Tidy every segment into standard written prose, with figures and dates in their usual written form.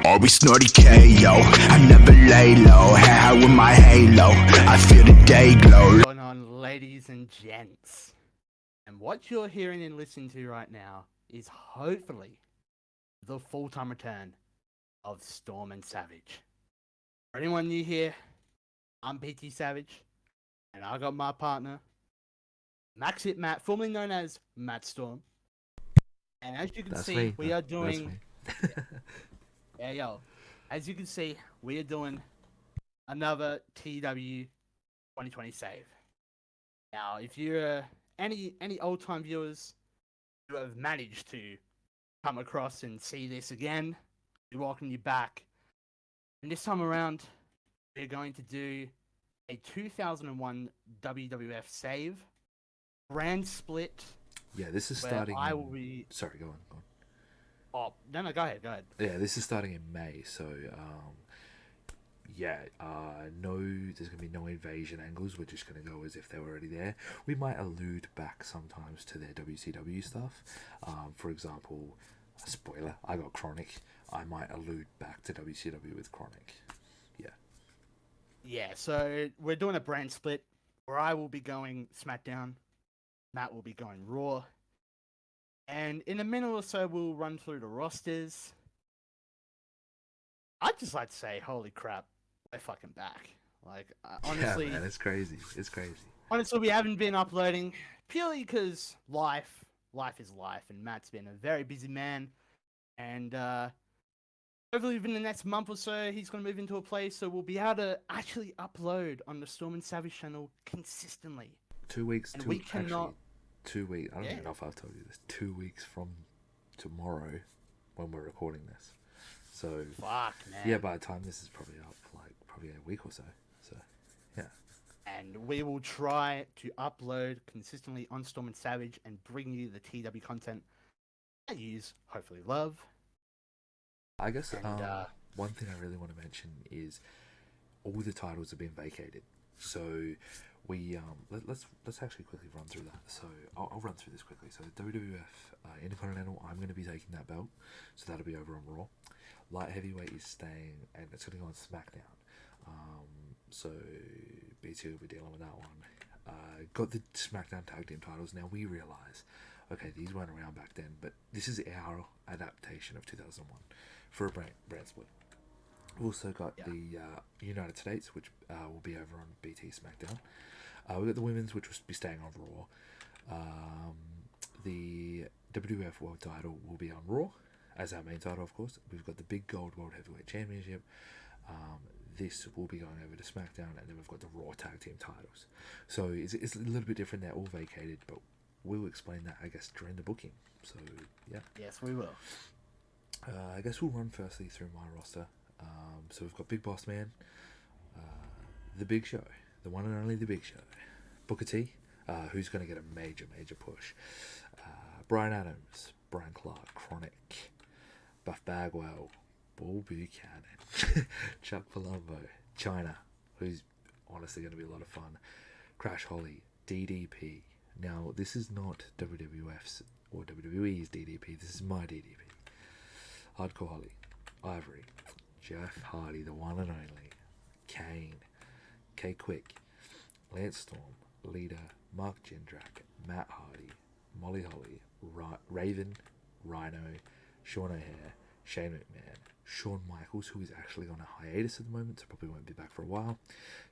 Always snorty KO. I never lay low. High with my halo. I feel the day glow. What's going on, ladies and gents? And what you're hearing and listening to right now is hopefully the full-time return of Storm and Savage. For anyone new here, I'm PT Savage, and I got my partner, MAXHITMATT, formerly known as Matt Storm. And as you can see, we are doing... As you can see, we are doing another TEW 2020 save. Now, if you're any old-time viewers who have managed to come across and see this again, we welcome you back. And this time around, we're going to do a 2001 WWF save, brand split. Yeah, this is starting. I will be. Sorry, go on. Oh no, go ahead. Yeah, this is starting in May, so no, there's gonna be no invasion angles. We're just gonna go as if they were already there. We might allude back sometimes to their WCW stuff. For example, a spoiler: I got Chronic. I might allude back to WCW with Chronic. Yeah, so we're doing a brand split where I will be going SmackDown, Matt will be going Raw, and in a minute or so we'll run through the rosters. I'd just like to say, holy crap, we're fucking back. Like, honestly... Yeah, man, it's crazy. Honestly, we haven't been uploading purely because life is life, and Matt's been a very busy man, and hopefully within the next month or so, he's going to move into a place so we'll be able to actually upload on the Storm and Savage channel consistently. 2 weeks. And we cannot... 2 weeks. I don't even know if I've told you this. 2 weeks from tomorrow, when we're recording this. So fuck, man. Yeah, by the time this is probably up, like probably a week or so. So yeah. And we will try to upload consistently on Storm and Savage and bring you the TW content that you hopefully love. I guess one thing I really want to mention is all the titles have been vacated. So we let's actually quickly run through that. So I'll run through this quickly. So WWF Intercontinental, I'm going to be taking that belt, so that'll be over on Raw. Light heavyweight is staying, and it's going to go on SmackDown. So BT will be dealing with that one. Got the SmackDown tag team titles. Now we realise, okay, these weren't around back then, but this is our adaptation of 2001 for a brand split. We've also got the United States, which will be over on BT SmackDown. We've got the women's, which will be staying on Raw. The WWF World title will be on Raw, as our main title, of course. We've got the Big Gold World Heavyweight Championship. This will be going over to SmackDown, and then we've got the Raw Tag Team titles. So it's a little bit different. They're all vacated, but we'll explain that, I guess, during the booking. So, yeah. Yes, we will. I guess we'll run firstly through my roster. So we've got Big Boss Man, The Big Show, the one and only The Big Show, Booker T, who's going to get a major push, Brian Adams, Brian Clark, Chronic, Buff Bagwell, Bull Buchanan, Chuck Palumbo, China, who's honestly going to be a lot of fun, Crash Holly, DDP. Now, this is not WWF's or WWE's DDP, this is my DDP. Hardcore Holly, Ivory, Jeff Hardy, the one and only, Kane, K Quick, Lance Storm, Leader, Mark Jindrak, Matt Hardy, Molly Holly, Raven, Rhino, Sean O'Hare, Shane McMahon, Shawn Michaels, who is actually on a hiatus at the moment, so probably won't be back for a while,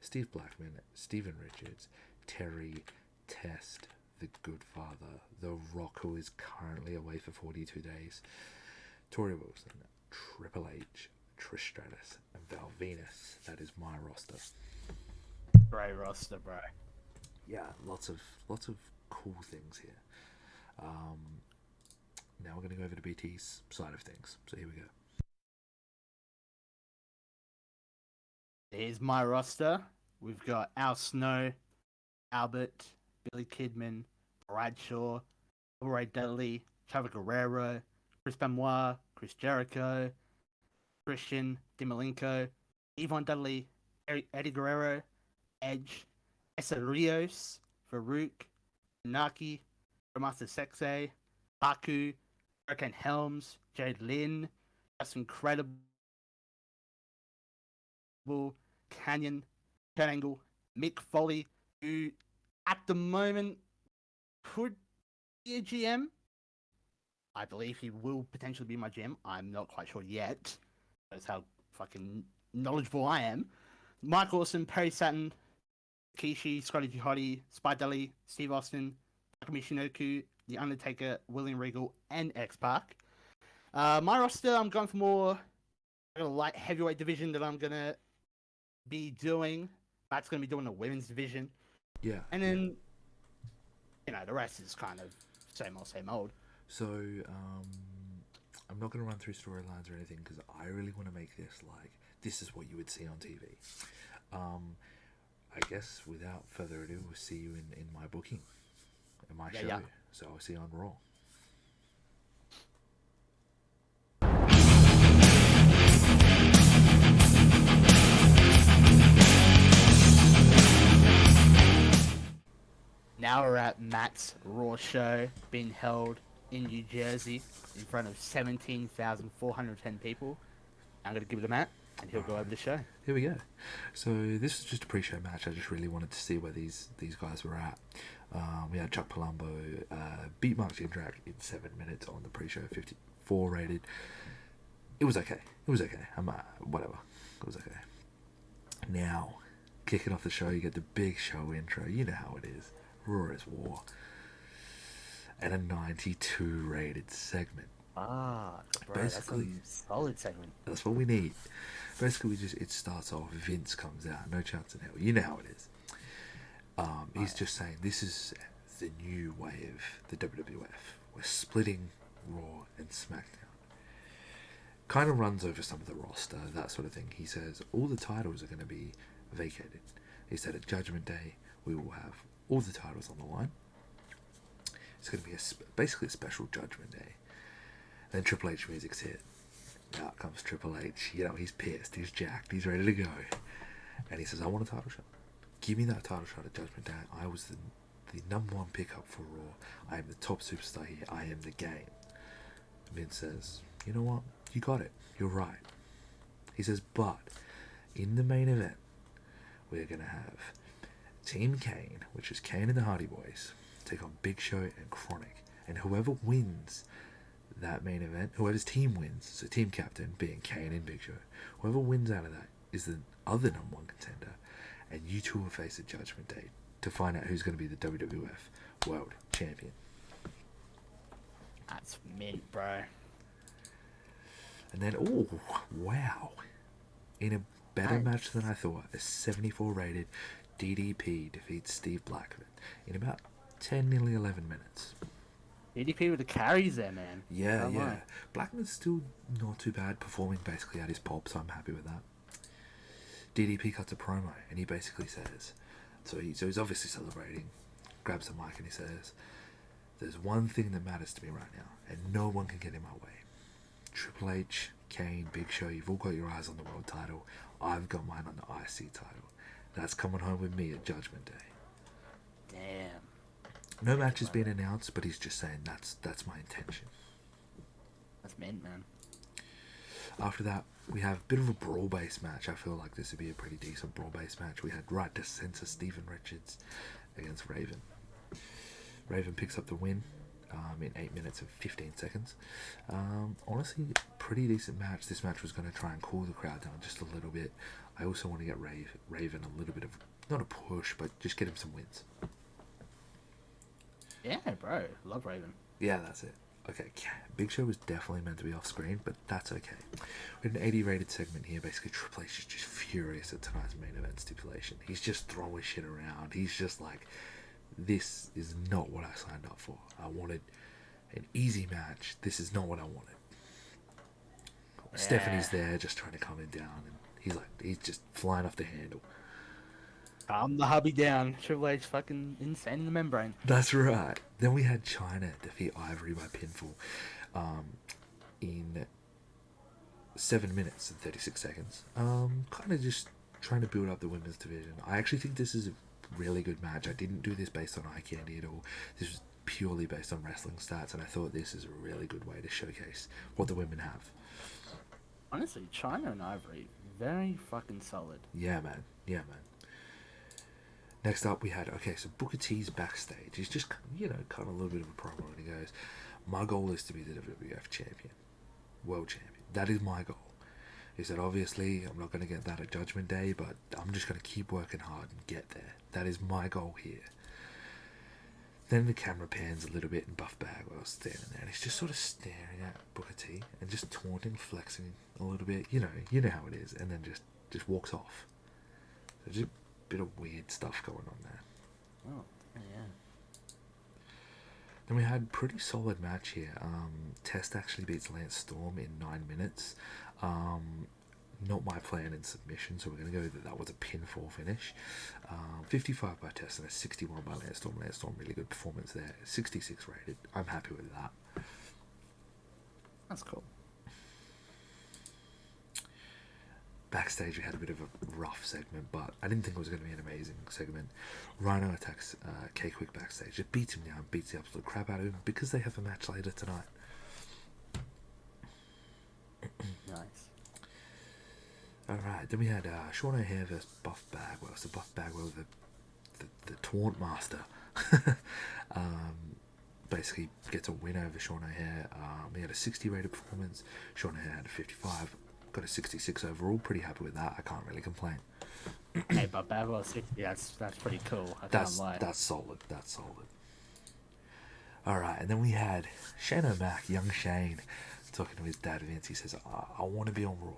Steve Blackman, Steven Richards, Terry, Test, The Good Father, The Rock, who is currently away for 42 days, Tori Wilson, Triple H, Trish Stratus, and Val Venus. That is my roster. Great roster, bro. Yeah, lots of cool things here. Now we're going to go over to BT's side of things. So here we go. Here's my roster. We've got Al Snow, Albert, Billy Kidman, Bradshaw, Ray Dudley, Chavo Guerrero, Chris Benoit, Chris Jericho, Christian Demalenko, Yvonne Dudley, Eddie Guerrero, Edge, Essa Rios, Farouk, Naki, Ramasa Sexay, Haku, Hurricane Helms, Jade Lynn, That's Incredible, Will, Canyon, Kurt Angle, Mick Foley, who at the moment could be a GM. I believe he will potentially be my GM. I'm not quite sure yet. That's how fucking knowledgeable I am. Mike Awesome, Perry Saturn, Kishi, Scotty Jihadi, Spike Dudley, Steve Austin, Takumi Shinoku, The Undertaker, William Regal, and X-Pac. My roster, I'm going for more a light heavyweight division that I'm going to be doing. Matt's going to be doing the women's division. Yeah. And then, the rest is kind of same old, same old. So, I'm not going to run through storylines or anything because I really want to make this like, this is what you would see on TV. I guess without further ado, we'll see you in my booking, in my show. Yeah. So I'll see you on Raw. Now we're at Matt's Raw show, being held in New Jersey in front of 17,410 people. I'm going to give it to Matt, and he'll go over the show. Here we go. So this is just a pre-show match. I just really wanted to see where these guys were at. We had Chuck Palumbo beat Mark Jindrak in 7 minutes on the pre-show, 54 rated. It was okay. Whatever. It was okay. Now, kicking off the show, you get the big show intro. You know how it is. Raw is War. And a 92 rated segment. Bro, Basically, that's a solid segment. That's what we need. Basically, it starts off, Vince comes out, no chance in hell. You know how it is. He's just saying, this is the new way of the WWF. We're splitting Raw and SmackDown. Kind of runs over some of the roster, that sort of thing. He says, all the titles are going to be vacated. He said, at Judgment Day, we will have all the titles on the line. It's going to be basically a special Judgment Day. Then Triple H music's hit. Out comes Triple H. He's pissed. He's jacked. He's ready to go. And he says, I want a title shot. Give me that title shot at Judgment Day. I was the number one pickup for Raw. I am the top superstar here. I am the game. Vince says, you know what? You got it. You're right. He says, but in the main event, we're going to have Team Kane, which is Kane and the Hardy Boys, take on Big Show and Chronic. And whoever wins that main event, whoever's team wins, so team captain being Kane and Big Show, whoever wins out of that is the other number one contender, and you two will face at Judgment Day to find out who's going to be the WWF World Champion. That's mint, bro. And then, oh, wow. In a better match than I thought, a 74 rated DDP defeats Steve Blackman in about 10, nearly 11 minutes. DDP with the carries there, man. Yeah. Blackman's still not too bad, performing basically at his pop, so I'm happy with that. DDP cuts a promo, and he basically says, so he's obviously celebrating, grabs the mic and he says, there's one thing that matters to me right now, and no one can get in my way. Triple H, Kane, Big Show, you've all got your eyes on the world title. I've got mine on the IC title. That's coming home with me at Judgment Day. Damn. No match has been announced, but he's just saying that's my intention. That's mint, man. After that, we have a bit of a brawl-based match. I feel like this would be a pretty decent brawl-based match. We had right to censor Steven Richards against Raven. Raven picks up the win in 8 minutes and 15 seconds. Honestly, pretty decent match. This match was going to try and cool the crowd down just a little bit. I also want to get Raven a little bit of, not a push, but just get him some wins. Yeah, bro. Love Raven. Yeah, that's it. Okay, Big Show was definitely meant to be off screen, but that's okay. We had an 80 rated segment here. Basically, Triple H is just furious at tonight's main event stipulation. He's just throwing shit around. He's just like, this is not what I signed up for. I wanted an easy match. This is not what I wanted. Yeah. Stephanie's there just trying to calm him down, and he's just flying off the handle. Calm the hubby down. Triple H fucking insane in the membrane. That's right. Then we had China defeat Ivory by pinfall in 7 minutes and 36 seconds. Kind of just trying to build up the women's division. I actually think this is a really good match. I didn't do this based on eye candy at all. This was purely based on wrestling stats, and I thought this is a really good way to showcase what the women have. Honestly, China and Ivory, very fucking solid. Yeah, man. Yeah, man. Next up, we had, so Booker T's backstage. He's just, cut a little bit of a promo, and he goes, "My goal is to be the WWF champion, world champion. That is my goal." He said, "Obviously, I'm not going to get that at Judgment Day, but I'm just going to keep working hard and get there. That is my goal here." Then the camera pans a little bit, and Buff Bagwell's standing there, and he's just sort of staring at Booker T and just taunting, flexing a little bit. You know how it is, and then just walks off. So just a bit of weird stuff going on there. Oh, yeah. Then we had a pretty solid match here. Test actually beats Lance Storm in 9 minutes. Not my plan in submission, so we're going to go that was a pinfall finish. 55 by Test and a 61 by Lance Storm. Lance Storm, really good performance there. 66 rated. I'm happy with that. That's cool. Backstage, we had a bit of a rough segment, but I didn't think it was going to be an amazing segment. Rhino attacks K-Quick backstage. It beats him down, beats the absolute crap out of him because they have a match later tonight. Nice. Alright, then we had Sean O'Haire versus Buff Bagwell. So Buff Bagwell, the taunt master, basically gets a win over Sean O'Haire. He had a 60 rated performance. Sean O'Haire had a 55. Got a 66 overall. Pretty happy with that. I can't really complain. Hey, but Bagwell 60, that's pretty cool. I can't lie. That's solid. That's solid. Alright, and then we had Shane O'Mac, young Shane, talking to his dad Vince. He says, I want to be on Raw.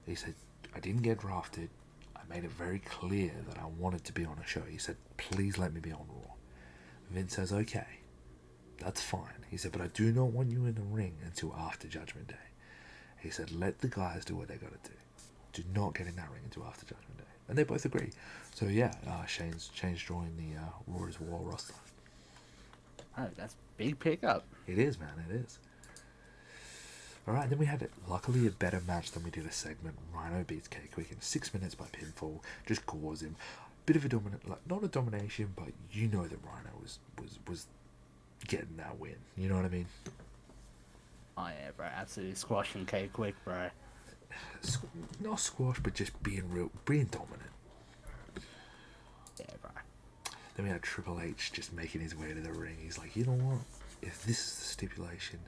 He said, "I didn't get drafted. I made it very clear that I wanted to be on a show." He said, "Please let me be on Raw." Vince says, "Okay, that's fine." He said, "But I do not want you in the ring until after Judgment Day." He said, "Let the guys do what they got to do. Do not get in that ring until after Judgment Day." And they both agree. So yeah, Shane's joined the Raw as War roster. Oh, that's big pickup. It is, man. It is. Alright, then we had, luckily, a better match than we did a segment. Rhino beats K-Quick in 6 minutes by pinfall, just gores him. Bit of a not a domination, but you know that Rhino was getting that win. You know what I mean? Oh yeah, bro, absolutely squashing K-Quick, bro. Not squash, but just being dominant. Yeah, bro. Then we had Triple H just making his way to the ring. He's like, "You know what? If this is the stipulation,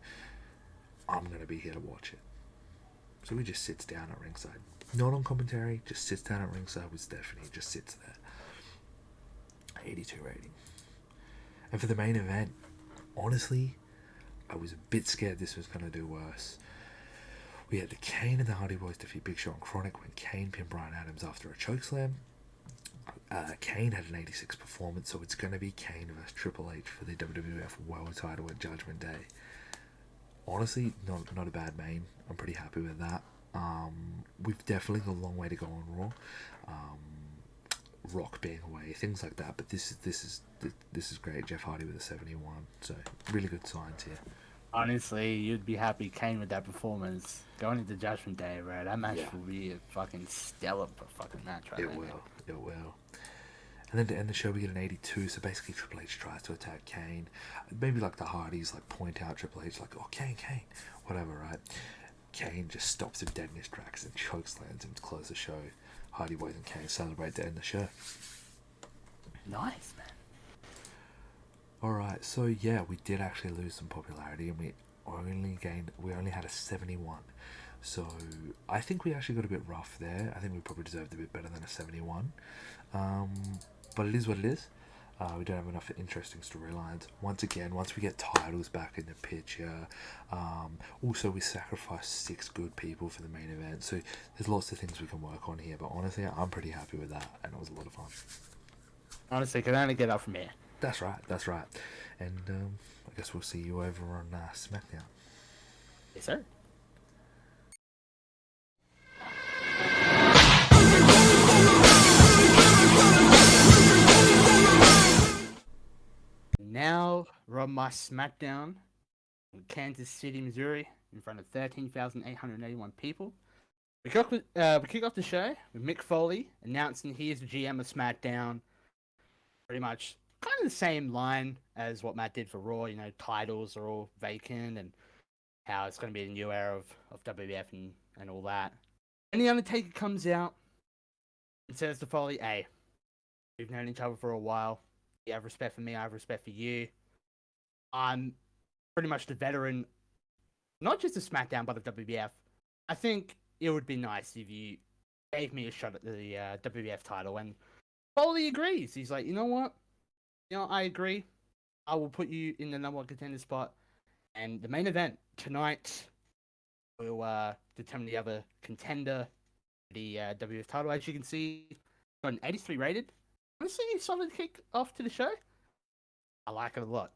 I'm going to be here to watch it." So he just sits down at ringside. Not on commentary, just sits down at ringside with Stephanie, just sits there. 82 rating. And for the main event, honestly, I was a bit scared this was going to do worse. We had the Kane and the Hardy Boys defeat Big Show and Chronic when Kane pinned Bryan Adams after a chokeslam. Kane had an 86 performance, so it's going to be Kane versus Triple H for the WWF World Title at Judgment Day. Honestly, not a bad main. I'm pretty happy with that. We've definitely got a long way to go on Raw. Rock being away, things like that. But this is great. Jeff Hardy with a 71, so really good signs here. Honestly, you'd be happy Kane with that performance going into Judgment Day, bro. That match will be a fucking stellar fucking match, right? It will. And then to end the show, we get an 82. So basically, Triple H tries to attack Kane. Maybe like the Hardys point out Triple H, like, "Oh, Kane, whatever, right?" Kane just stops him dead in his tracks and chokeslams him to close the show. Hardy Boys and Kane celebrate to end the show. Nice, man. Alright, so yeah, we did actually lose some popularity, and we only had a 71. So I think we actually got a bit rough there. I think we probably deserved a bit better than a 71. But it is what it is. We don't have enough interesting storylines. Once again, once we get titles back in the picture, also we sacrificed 6 good people for the main event. So there's lots of things we can work on here. But honestly, I'm pretty happy with that, and it was a lot of fun. Honestly, can only get up from here. That's right. And I guess we'll see you over on Smackdown. Yes, sir. Now we're on my Smackdown in Kansas City, Missouri, in front of 13,881 people. We kick off the show with Mick Foley announcing he is the GM of SmackDown. Pretty much kind of the same line as what Matt did for Raw. You know, titles are all vacant and how it's going to be a new era of WWF and all that. And the Undertaker comes out and says to Foley, hey, we've known each other for a while. You have respect for me, I have respect for you. I'm pretty much the veteran, not just of SmackDown, but of WWF. I think it would be nice if you gave me a shot at the WWF title. And Foley agrees. He's like, you know what? I agree. I will put you in the number one contender spot. And the main event tonight will determine the other contender, the WWF title. As you can see, got an 83 rated. Honestly, a solid kick off to the show. I like it a lot.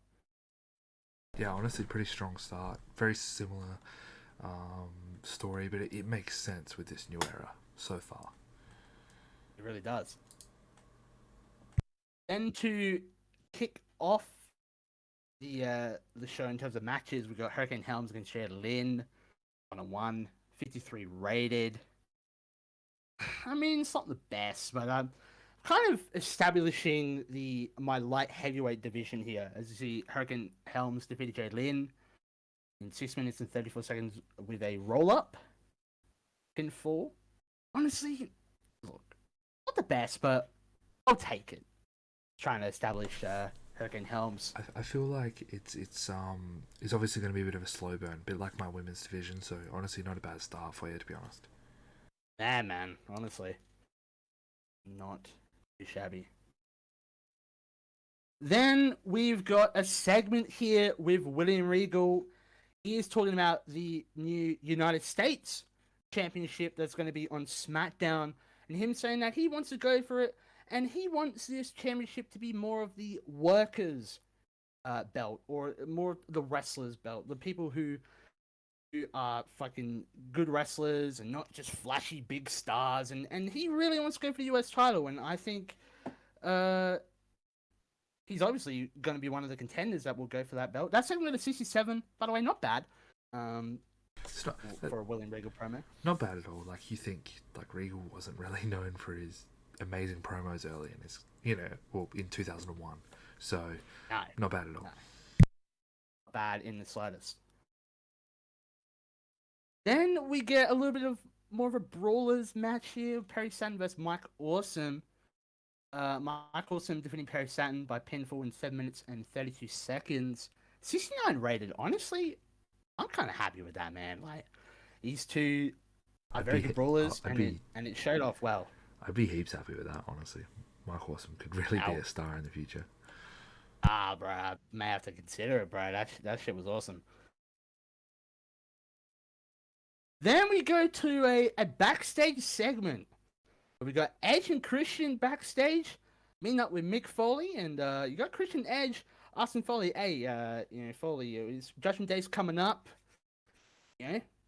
Yeah, honestly, pretty strong start. Very similar story, but it makes sense with this new era so far. It really does. Then to kick off the show in terms of matches, we got Hurricane Helms against Jared Lynn, 1-on-1, 53 rated. I mean, it's not the best, but I'm kind of establishing my light heavyweight division here. As you see, Hurricane Helms defeated Jared Lynn in 6 minutes and 34 seconds with a roll-up pinfall. Honestly, look, not the best, but I'll take it. Trying to establish Hurricane Helms. I feel like it's obviously going to be a bit of a slow burn, a bit like my women's division. So honestly, not a bad start for you, to be honest. Nah, man, honestly, not too shabby. Then we've got a segment here with William Regal. He is talking about the new United States Championship that's going to be on SmackDown, and him saying that he wants to go for it, and he wants this championship to be more of the workers' belt, or more the wrestlers' belt, the people who are fucking good wrestlers and not just flashy big stars, and he really wants to go for the US title, and I think he's obviously going to be one of the contenders that will go for that belt. That's segment at 67, by the way, not bad. It's not, for a William Regal promo. Not bad at all. Like, you think like Regal wasn't really known for his amazing promos early in his, in 2001. So No, not bad at all. No. Not bad in the slightest. Then we get a little bit of more of a brawlers match here. Perry Saturn versus Mike Awesome. Mike Awesome defeating Perry Saturn by pinfall in 7 minutes and 32 seconds. 69 rated. Honestly, I'm kind of happy with that, man. Like, these two are very good brawlers, and it showed off well. I'd be heaps happy with that, honestly. Mike Awesome could really be a star in the future. Bro, I may have to consider it, bro. That shit was awesome. Then we go to a backstage segment. We got Edge and Christian backstage, meeting up with Mick Foley, and you got Christian Edge asking Foley, hey, Foley, Judgment Day's coming up.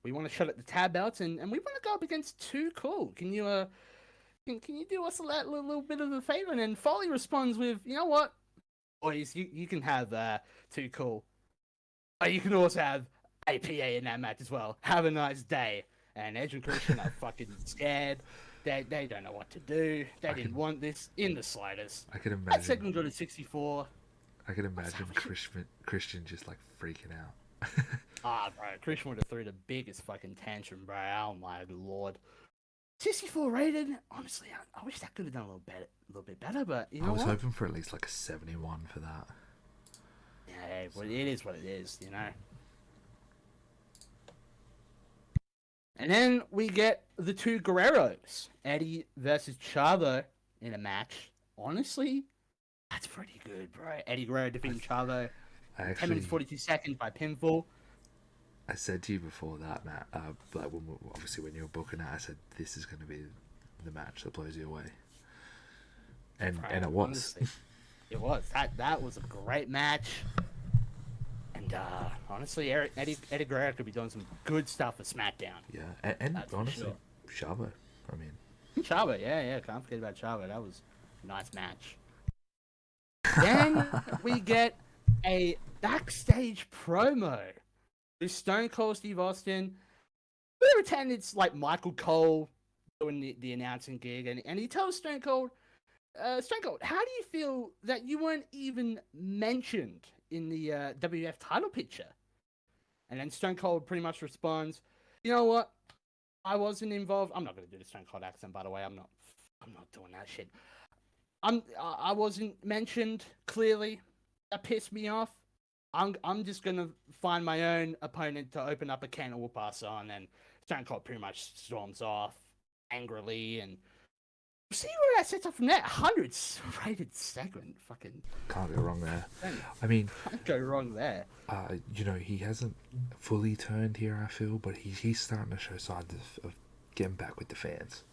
We want to shut at the tab belts, and we want to go up against Too Cool. Can you do us a little bit of a favor? And then Foley responds with, you know what, boys, you can have Too Cool. But you can also have APA in that match as well. Have a nice day. And Edge and Christian are fucking scared. They don't know what to do. They didn't want this in the slightest. I can imagine. That segment got a 64. I can imagine Christian just like freaking out. Bro, Christian would have threw the biggest fucking tantrum, bro. Oh my lord. 64 rated. Honestly, I wish that could have done a little bit better, but you know what? I was hoping for at least like a 71 for that. Yeah, well, it is what it is, And then we get the two Guerreros, Eddie versus Chavo, in a match. Honestly, that's pretty good, bro. Eddie Guerrero defeating Chavo. 10 minutes 42 seconds by pinfall. I said to you before that, Matt, like when you were booking it, I said this is going to be the match that blows you away. And it was. Honestly, it was. That was a great match. And honestly, Eddie Guerrero could be doing some good stuff for SmackDown. Yeah, and honestly, sure. Chavo. I mean, Chavo, yeah. Can't forget about Chavo. That was a nice match. Then we get a backstage promo with Stone Cold Steve Austin. We pretend it's like Michael Cole doing the announcing gig, and he tells Stone Cold, how do you feel that you weren't even mentioned in the WWF title picture? And then Stone Cold pretty much responds, "You know what? I wasn't involved. I'm not gonna do the Stone Cold accent, by the way. I'm not doing that shit. I wasn't mentioned clearly. That pissed me off. I'm just gonna find my own opponent to open up a can of whoop ass on." And Stone Cold pretty much storms off angrily, and see where that sets up from there. 100 rated segment. Fucking Can't go wrong there. I mean, can't go wrong there. you know, he hasn't fully turned here, I feel, but he's starting to show signs of getting back with the fans.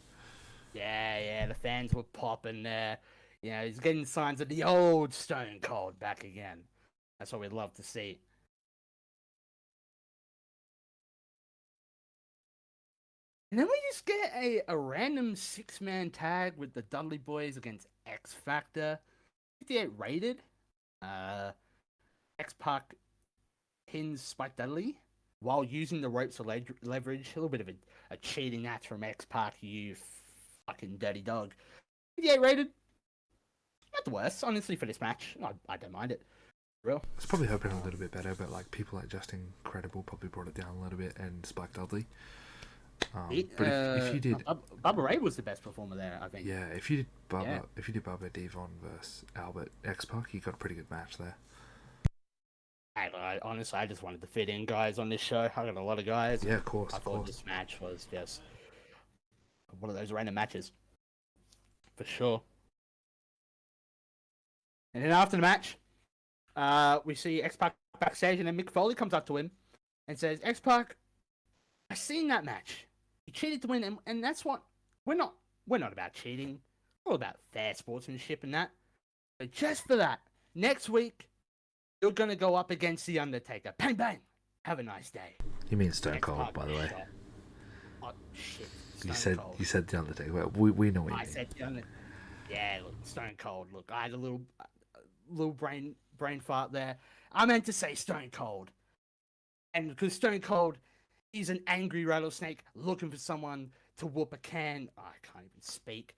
Yeah, the fans were popping there. You know, he's getting signs of the old Stone Cold back again. That's what we'd love to see. And then we just get a random 6-man tag with the Dudley Boys against X Factor. 58 rated. X-Pac pins Spike Dudley while using the ropes to leverage. A little bit of a cheating act from X-Pac, you fucking dirty dog. 58 rated. Not the worst, honestly, for this match. I don't mind it. Real. I was probably hoping a little bit better, but like people like Justin Credible probably brought it down a little bit, and Spike Dudley. But if you did, Bubba Ray was the best performer there, I think. yeah, if you did Bubba Devon versus Albert X-Pac, you got a pretty good match there. Honestly, I just wanted to fit in guys on this show. I got a lot of guys. Yeah, of course. I thought this match was just one of those random matches. For sure. And then after the match, we see X-Pac backstage, and then Mick Foley comes up to him and says, "X-Pac, I seen that match. You cheated to win, and that's what we're not about cheating. We're all about fair sportsmanship and that. But just for that, next week you're gonna go up against The Undertaker. Bang bang. Have a nice day." You mean Stone Cold, by the way? Oh shit. You said The Undertaker. Well, we know what you mean. I said The Undertaker. Yeah, look, Stone Cold. Look, I had a little brain fart there. I meant to say Stone Cold, and because Stone Cold, he's an angry rattlesnake looking for someone to whoop a can. Oh, I can't even speak.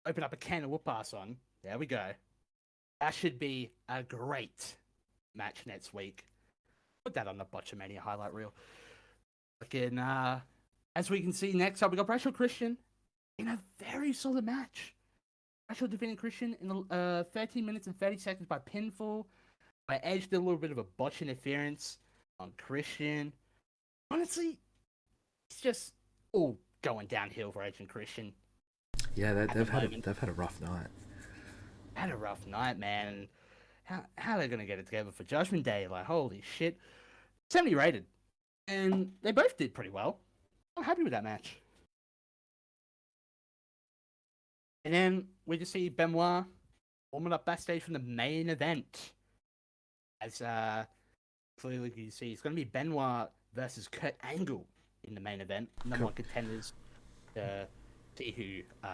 Open up a can of whoop ass on. There we go. That should be a great match next week. Put that on the Botchamania highlight reel. Again, as we can see next up, we got Bradshaw Christian in a very solid match. Bradshaw defeating Christian in the 13 minutes and 30 seconds by pinfall. By Edge did a little bit of a botch interference on Christian. Honestly, it's just all going downhill for Edge and Christian. Yeah, they've had a rough night. Had a rough night, man. How are they gonna get it together for Judgment Day? Like, holy shit. 70 rated. And they both did pretty well. I'm happy with that match. And then we just see Benoit warming up backstage from the main event. As clearly you see, it's going to be Benoit versus Kurt Angle in the main event. Number one contenders to see who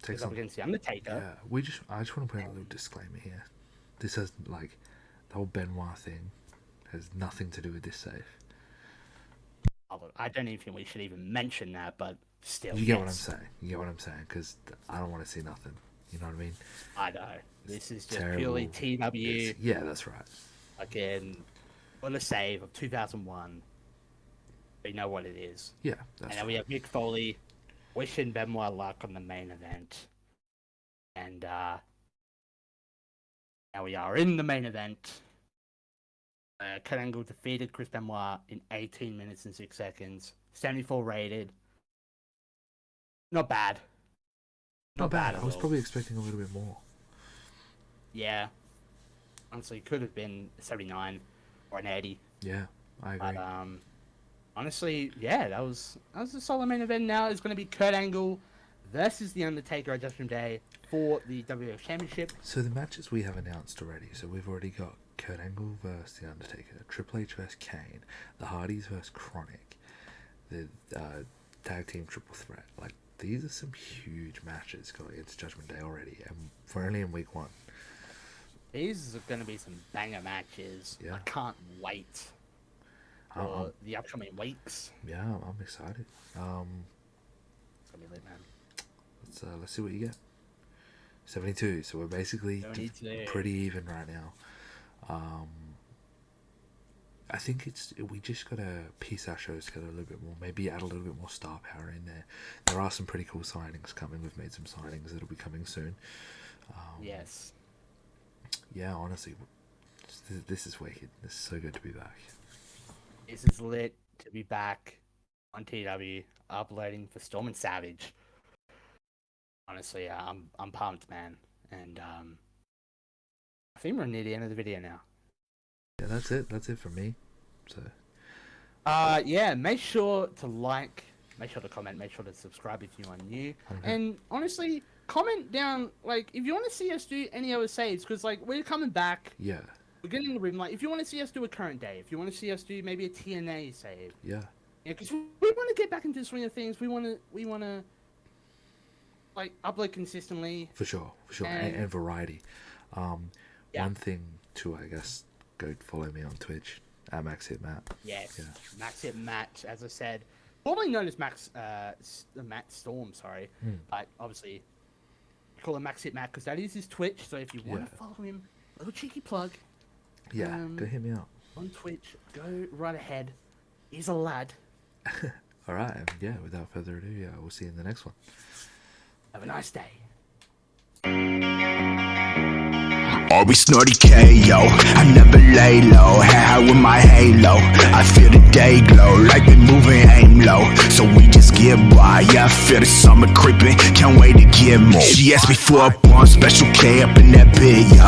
takes up against The Undertaker. Yeah, I just want to put a little disclaimer here. This has, like, the whole Benoit thing has nothing to do with this save. I don't even think we should even mention that, but still. You get what I'm saying. You get what I'm saying, because I don't want to see nothing. You know what I mean? I know. This is just terrible. Purely TEW. Yeah, that's right. Again, on a save of 2001. We know what it is. Yeah, that's and then we have Mick Foley wishing Benoit luck on the main event. And now we are in the main event. Kurt Angle defeated Chris Benoit in 18 minutes and 6 seconds. 74 rated. Not bad. Not bad. I was probably expecting a little bit more. Yeah. Honestly, could have been 79 or an 80. Yeah, I agree. But, honestly, yeah, that was a solid main event. Now it's going to be Kurt Angle versus The Undertaker at Judgment Day for the WWF Championship. So the matches we have announced already. So we've already got Kurt Angle versus The Undertaker, Triple H versus Kane, the Hardys versus Chronic, the tag team triple threat. Like, these are some huge matches going into Judgment Day already, and we're only in week 1. These are going to be some banger matches. Yeah. I can't wait for the upcoming weeks. Yeah, I'm excited. It's going to be lit, man. Let's see what you get. 72. So we're basically pretty even right now. I think we just gotta piece our shows together a little bit more. Maybe add a little bit more star power in there. There are some pretty cool signings coming. We've made some signings that'll be coming soon. Yes. Yeah, honestly, this is wicked. This is so good to be back. This is lit to be back on TEW, uploading for Storm and Savage. Honestly, I'm pumped, man. And I think we're near the end of the video now. Yeah, that's it. That's it for me. So. Yeah, make sure to like, make sure to comment, make sure to subscribe if you are new. Okay. And honestly, comment down, like, if you want to see us do any other saves, because, like, we're coming back. Yeah. We're getting in the room. Like, if you want to see us do a current day, if you want to see us do maybe a TNA save. Yeah. Yeah, because we want to get back into the swing of things. We want to, like, upload consistently. For sure. And variety. Yeah. One thing, too, I guess, go follow me on Twitch, at MAXHITMATT. Yes. Yeah. MAXHITMATT, as I said. Formerly known as Matt Storm, sorry. But obviously, we call him MAXHITMATT because that is his Twitch. So if you want to follow him, little cheeky plug. Yeah, go hit me up. On Twitch, go right ahead. He's a lad. Alright, and yeah, without further ado, yeah, we'll see you in the next one. Have a nice day. Always snorty KO, I never lay low. High with my halo, I feel the day glow like we moving aim low. So we just get by, yeah, I feel the summer creeping. Can't wait to get more. She asked me for a bond, special K up in that bed, yeah.